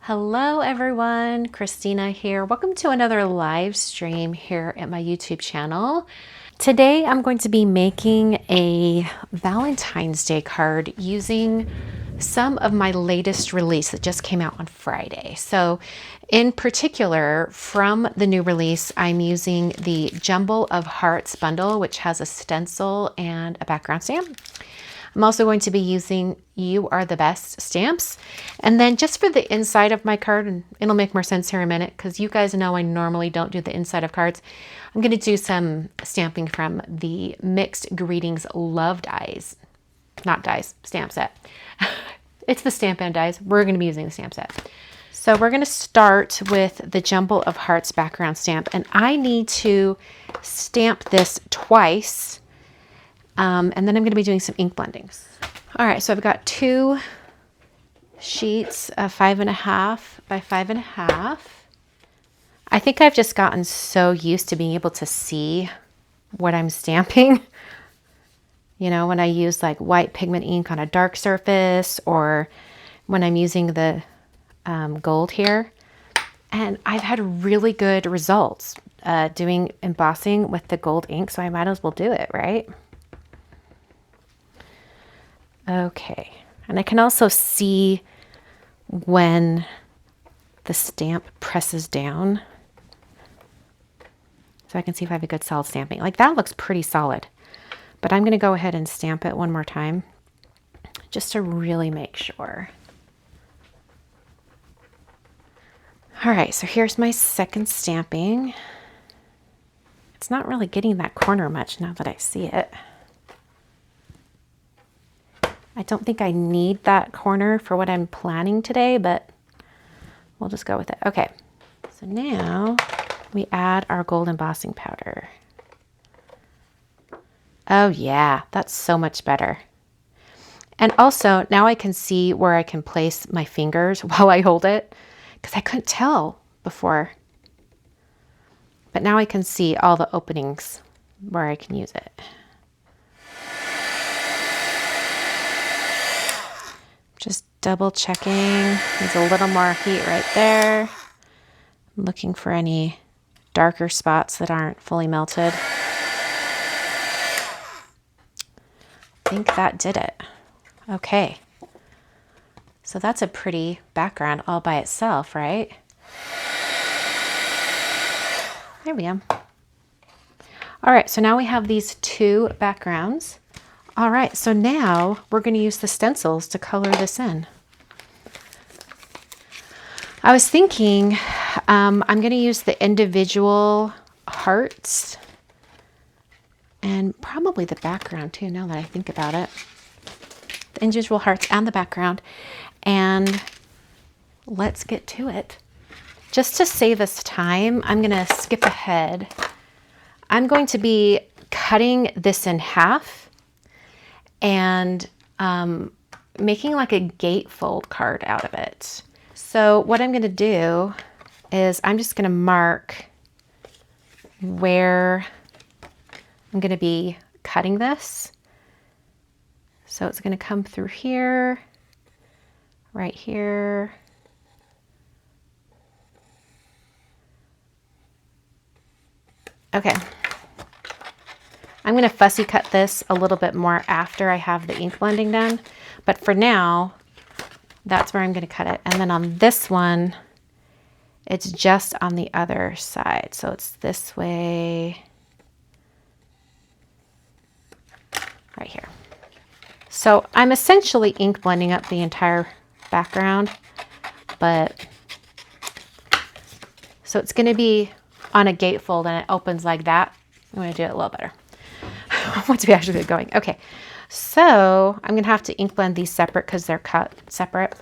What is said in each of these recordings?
Hello everyone, Christina here. Welcome to another live stream here at my YouTube channel. Today I'm going to be making a Valentine's Day card using some of my latest release that just came out on Friday. So in particular, from the new release, I'm using the Jumble of Hearts bundle, which has a stencil and a background stamp. I'm also going to be using You Are the Best stamps. And then just for the inside of my card, and it'll make more sense here in a minute because you guys know I normally don't do the inside of cards. I'm going to do some stamping from the Mixed Greetings Love Dies. Not dies, stamp set. It's the stamp and dies. We're going to be using the stamp set. So we're going to start with the Jumble of Hearts background stamp. And I need to stamp this twice. And then I'm going to be doing some ink blendings. All right, so I've got two sheets of 5.5 by 5.5. I think I've just gotten so used to being able to see what I'm stamping. You know, when I use like white pigment ink on a dark surface, or when I'm using the gold here. And I've had really good results doing embossing with the gold ink, so I might as well do it, right? Okay, and I can also see when the stamp presses down. So I can see if I have a good solid stamping. Like that looks pretty solid, but I'm gonna go ahead and stamp it one more time just to really make sure. All right, so here's my second stamping. It's not really getting that corner much now that I see it. I don't think I need that corner for what I'm planning today, but we'll just go with it. Okay, so now we add our gold embossing powder. Oh yeah, that's so much better. And also now I can see where I can place my fingers while I hold it, because I couldn't tell before. But now I can see all the openings where I can use it. Just double checking. There's a little more heat right there. I'm looking for any darker spots that aren't fully melted. I think that did it. Okay. So that's a pretty background all by itself, right? There we go. All right, so now we have these two backgrounds. All right, so now we're going to use the stencils to color this in. I was thinking I'm going to use the individual hearts and probably the background too, now that I think about it. The individual hearts and the background. And let's get to it. Just to save us time, I'm going to skip ahead. I'm going to be cutting this in half and making like a gatefold card out of it. So what I'm going to do is I'm just going to mark where I'm going to be cutting this. So it's going to come through here, right here. Okay. I'm going to fussy cut this a little bit more after I have the ink blending done, but for now, that's where I'm going to cut it. And then on this one, it's just on the other side. So it's this way, right here. So I'm essentially ink blending up the entire background, but so it's going to be on a gatefold and it opens like that. I'm going to do it a little better. Once we actually get going. Okay, so I'm going to have to ink blend these separate because they're cut separate.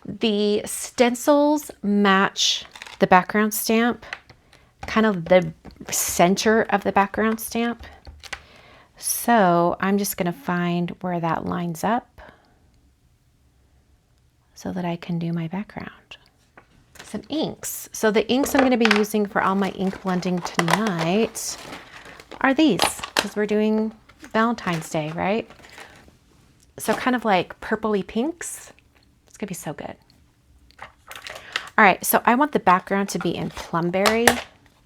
The stencils match the background stamp, kind of the center of the background stamp. So I'm just going to find where that lines up so that I can do my background. Some inks. So the inks I'm going to be using for all my ink blending tonight are these, because we're doing Valentine's Day, right? So kind of like purpley pinks. It's gonna be so good. All right, so I want the background to be in Plumberry,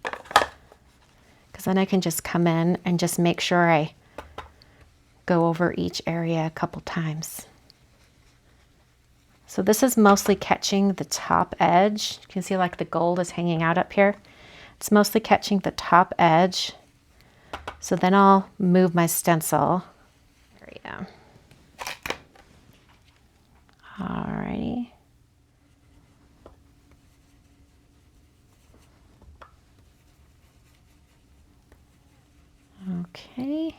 because then I can just come in and just make sure I go over each area a couple times. So this is mostly catching the top edge. You can see like the gold is hanging out up here. It's mostly catching the top edge. So then I'll move my stencil. There we go. Alrighty. Okay.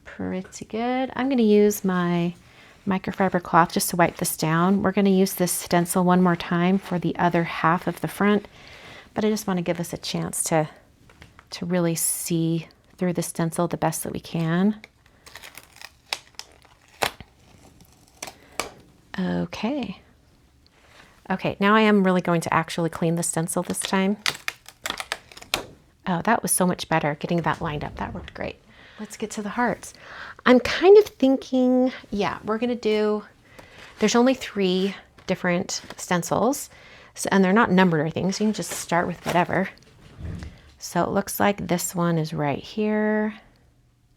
Pretty good. I'm going to use my microfiber cloth just to wipe this down. We're going to use this stencil one more time for the other half of the front, but I just want to give us a chance to really see through the stencil the best that we can. Okay. Okay, now I am really going to actually clean the stencil this time. Oh, that was so much better, getting that lined up. That worked great. Let's get to the hearts. I'm kind of thinking, yeah, we're gonna do, there's only 3 different stencils, so, and they're not numbered or things, so you can just start with whatever. So it looks like this one is right here.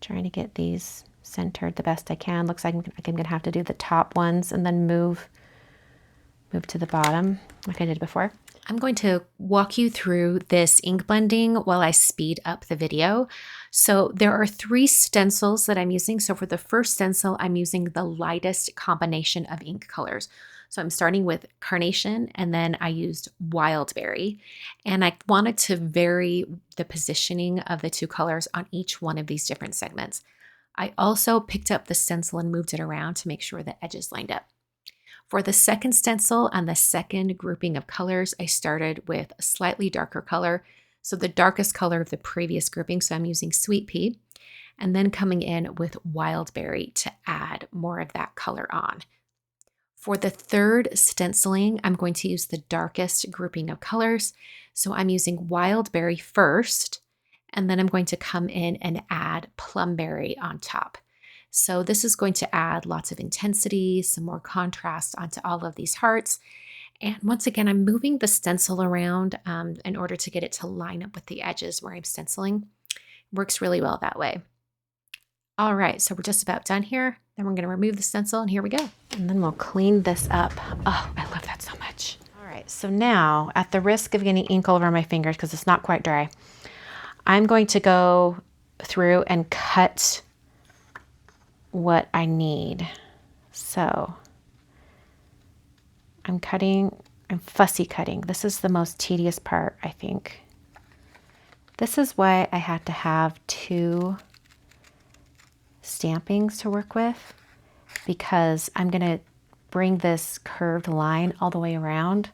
Trying to get these centered the best I can. Looks like I'm gonna have to do the top ones and then move to the bottom like I did before. I'm going to walk you through this ink blending while I speed up the video. So there are 3 stencils that I'm using. So for the first stencil, I'm using the lightest combination of ink colors. So I'm starting with Carnation, and then I used Wildberry. And I wanted to vary the positioning of the 2 colors on each one of these different segments. I also picked up the stencil and moved it around to make sure the edges lined up. For the second stencil and the second grouping of colors, I started with a slightly darker color. So the darkest color of the previous grouping, so I'm using Sweet Pea, and then coming in with Wildberry to add more of that color on. For the third stenciling, I'm going to use the darkest grouping of colors. So I'm using Wildberry first, and then I'm going to come in and add Plumberry on top. So this is going to add lots of intensity, some more contrast onto all of these hearts. And once again, I'm moving the stencil around in order to get it to line up with the edges where I'm stenciling. Works really well that way. All right, so we're just about done here. Then we're gonna remove the stencil, and here we go. And then we'll clean this up. Oh, I love that so much. All right, so now, at the risk of getting ink all over my fingers because it's not quite dry, I'm going to go through and cut what I need. So I'm fussy cutting. This is the most tedious part, I think. This is why I had to have 2 stampings to work with, because I'm gonna bring this curved line all the way around.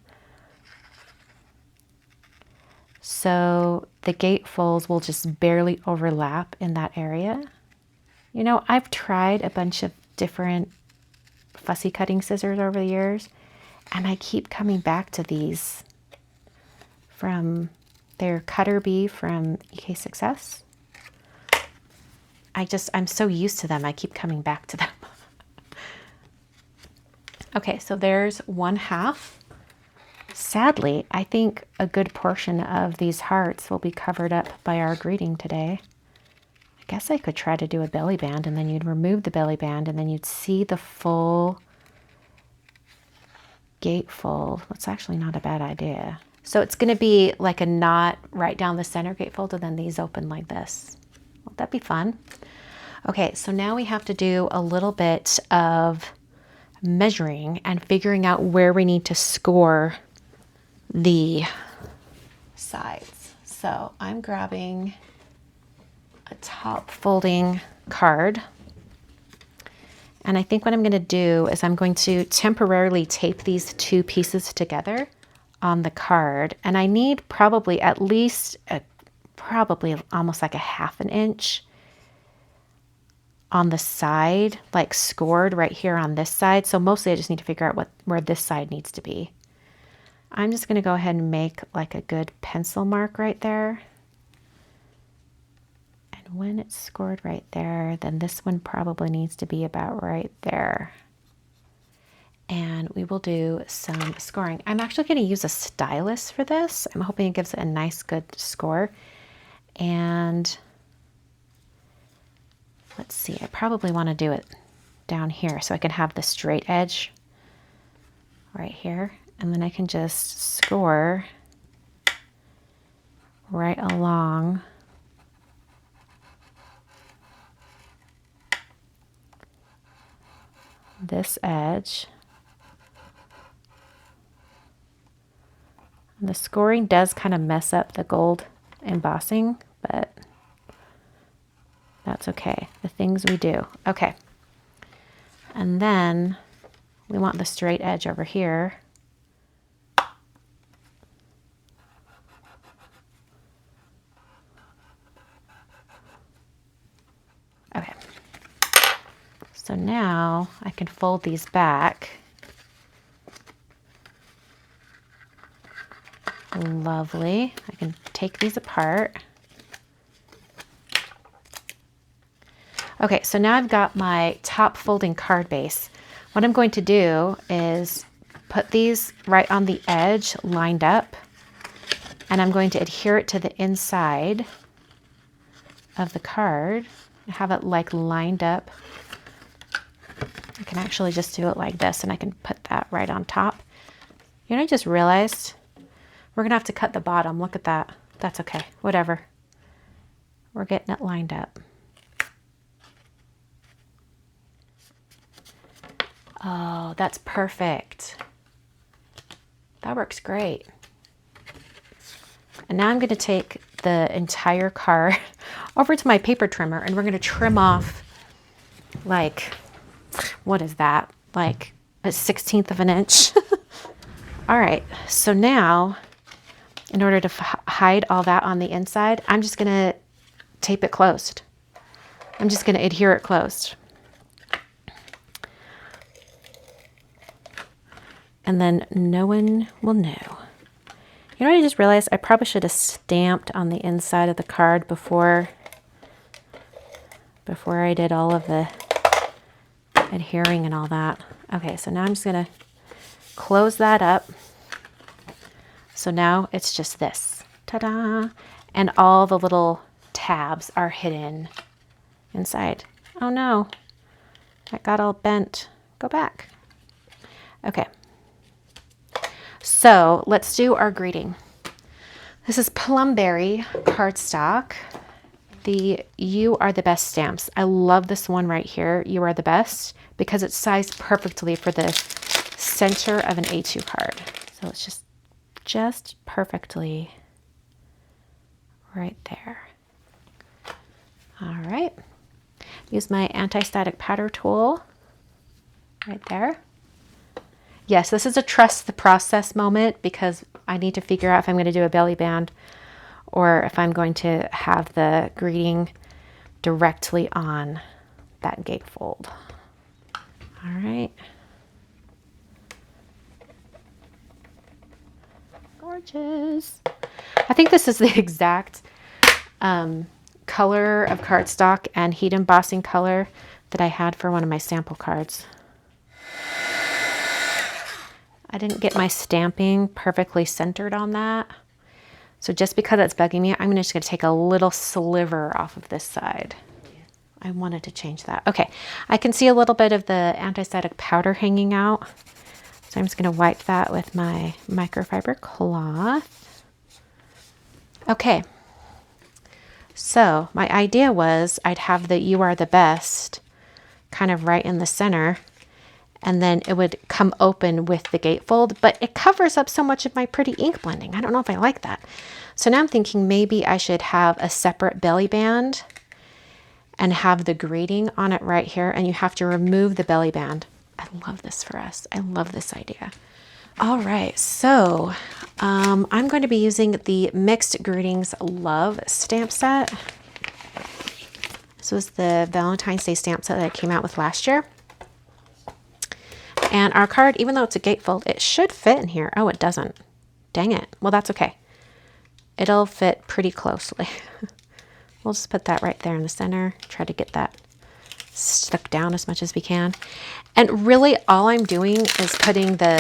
So the gatefolds will just barely overlap in that area. You know, I've tried a bunch of different fussy cutting scissors over the years, and I keep coming back to these from their Cutter Bee from EK Success. I'm so used to them, I keep coming back to them. Okay, so there's 1/2. Sadly, I think a good portion of these hearts will be covered up by our greeting today. I guess I could try to do a belly band, and then you'd remove the belly band, and then you'd see the full gatefold. That's actually not a bad idea. So it's going to be like a knot right down the center gatefold, and then these open like this. Won't that be fun? Okay, so now we have to do a little bit of measuring and figuring out where we need to score the sides. So I'm grabbing a top folding card, and I think what I'm going to do is I'm going to temporarily tape these 2 pieces together on the card, and I need probably at least probably almost like a 1/2 inch on the side, like scored right here on this side. So mostly I just need to figure out where this side needs to be. I'm just going to go ahead and make like a good pencil mark right there. And when it's scored right there, then this one probably needs to be about right there. and we will do some scoring. I'm actually going to use a stylus for this. I'm hoping it gives it a nice good score. And let's see, I probably want to do it down here so I can have the straight edge right here, and then I can just score right along this edge. The scoring does kind of mess up the gold embossing, but that's okay. The things we do. Okay. And then we want the straight edge over here. Okay. So now I can fold these back. Lovely. I can take these apart. Okay, so now I've got my top folding card base. What I'm going to do is put these right on the edge lined up, and I'm going to adhere it to the inside of the card. Have it like lined up. I can actually just do it like this, and I can put that right on top. You know, I just realized we're gonna have to cut the bottom. Look at that. That's okay, whatever. We're getting it lined up. Oh, that's perfect. That works great. And now I'm gonna take the entire card over to my paper trimmer, and we're gonna trim off like, what is that? Like a 1/16 of an inch. All right, so now, in order to hide all that on the inside, I'm just gonna tape it closed. I'm just gonna adhere it closed. And then no one will know. You know what I just realized? I probably should have stamped on the inside of the card before I did all of the adhering and all that. Okay, so now I'm just gonna close that up. So now it's just this, ta-da! And all the little tabs are hidden inside. Oh no, that got all bent. Go back. Okay. So let's do our greeting. This is Plumberry cardstock. The You Are the Best stamps. I love this one right here, You Are the Best, because it's sized perfectly for the center of an A2 card. So it's just perfectly right there. All right. Use my anti-static powder tool right there. Yes, this is a trust the process moment because I need to figure out if I'm going to do a belly band or if I'm going to have the greeting directly on that gatefold. All right. Gorgeous. I think this is the exact color of cardstock and heat embossing color that I had for one of my sample cards. I didn't get my stamping perfectly centered on that. So just because it's bugging me, I'm just going to take a little sliver off of this side. I wanted to change that. Okay, I can see a little bit of the anti-static powder hanging out. So I'm just going to wipe that with my microfiber cloth. Okay, so my idea was I'd have the You Are the Best kind of right in the center, and then it would come open with the gatefold, but it covers up so much of my pretty ink blending. I don't know if I like that. So now I'm thinking maybe I should have a separate belly band and have the greeting on it right here, and you have to remove the belly band. I love this for us. I love this idea. All right, so I'm going to be using the Mixed Greetings Love stamp set. This was the Valentine's Day stamp set that I came out with last year. And our card, even though it's a gatefold, it should fit in here. Oh, it doesn't. Dang it. Well, that's okay. It'll fit pretty closely. We'll just put that right there in the center. Try to get that stuck down as much as we can. And really all I'm doing is putting the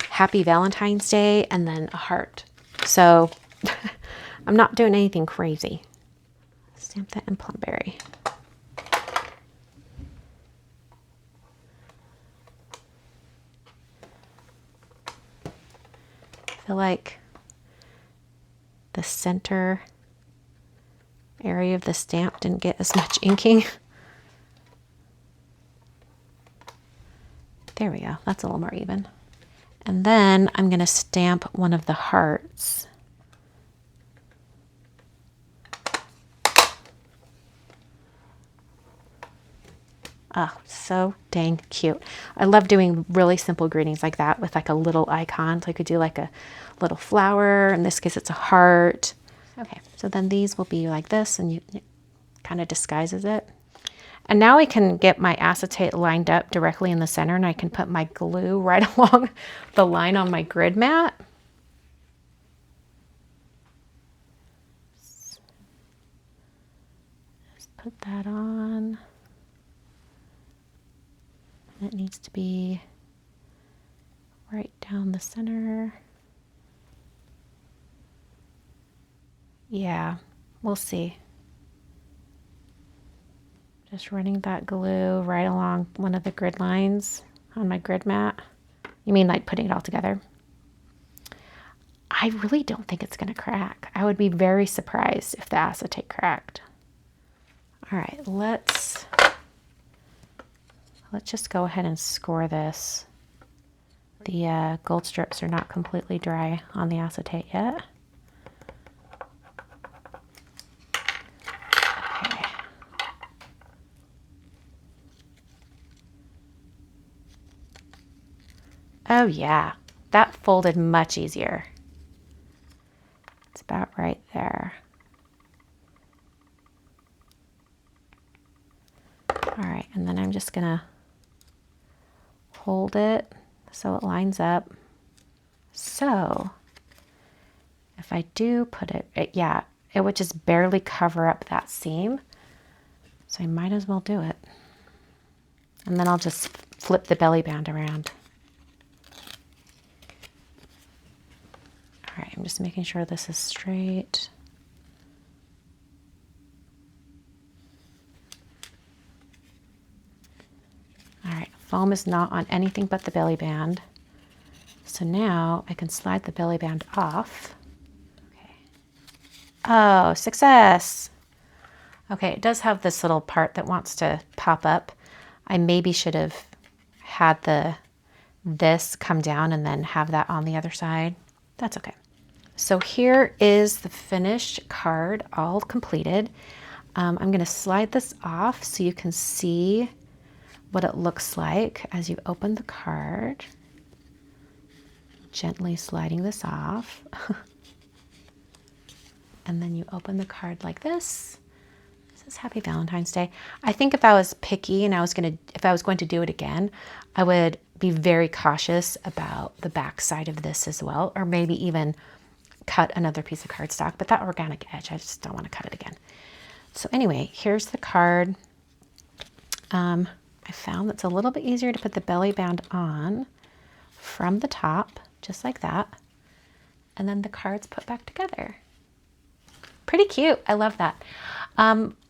Happy Valentine's Day and then a heart. So I'm not doing anything crazy. Stamp that in Plumberry. I feel like the center area of the stamp didn't get as much inking. There we go. That's a little more even. And then I'm going to stamp one of the hearts. Oh, so dang cute. I love doing really simple greetings like that with like a little icon. So I could do like a little flower. In this case, it's a heart. Okay, so then these will be like this, and it kind of disguises it. And now I can get my acetate lined up directly in the center, and I can put my glue right along the line on my grid mat. Just put that on. It needs to be right down the center. Yeah, we'll see. Just running that glue right along one of the grid lines on my grid mat. You mean like putting it all together? I really don't think it's going to crack. I would be very surprised if the acetate cracked. All right, let's just go ahead and score this. The gold strips are not completely dry on the acetate yet. Okay. Oh yeah, that folded much easier. It's about right there. All right, and then I'm just gonna hold it so it lines up. So if I do put it, yeah, it would just barely cover up that seam. So I might as well do it. And then I'll just flip the belly band around. All right, I'm just making sure this is straight. All right, foam is not on anything but the belly band. So now I can slide the belly band off. Okay. Oh, success. Okay, it does have this little part that wants to pop up. I maybe should have had this come down and then have that on the other side. That's okay. So here is the finished card, all completed. I'm going to slide this off so you can see what it looks like as you open the card. Gently sliding this off. And then you open the card like this. This is Happy Valentine's Day. I think if I was picky and if I was going to do it again, I would be very cautious about the back side of this as well, or maybe even cut another piece of cardstock, but that organic edge, I just don't want to cut it again. So anyway, here's the card. I found it's a little bit easier to put the belly band on from the top, just like that. And then the card's put back together. Pretty cute. I love that.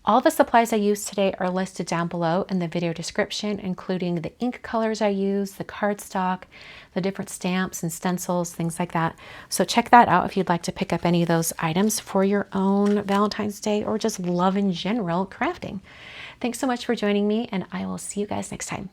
All the supplies I used today are listed down below in the video description, including the ink colors I use, the cardstock, the different stamps and stencils, things like that. So check that out if you'd like to pick up any of those items for your own Valentine's Day or just love in general crafting. Thanks so much for joining me, and I will see you guys next time.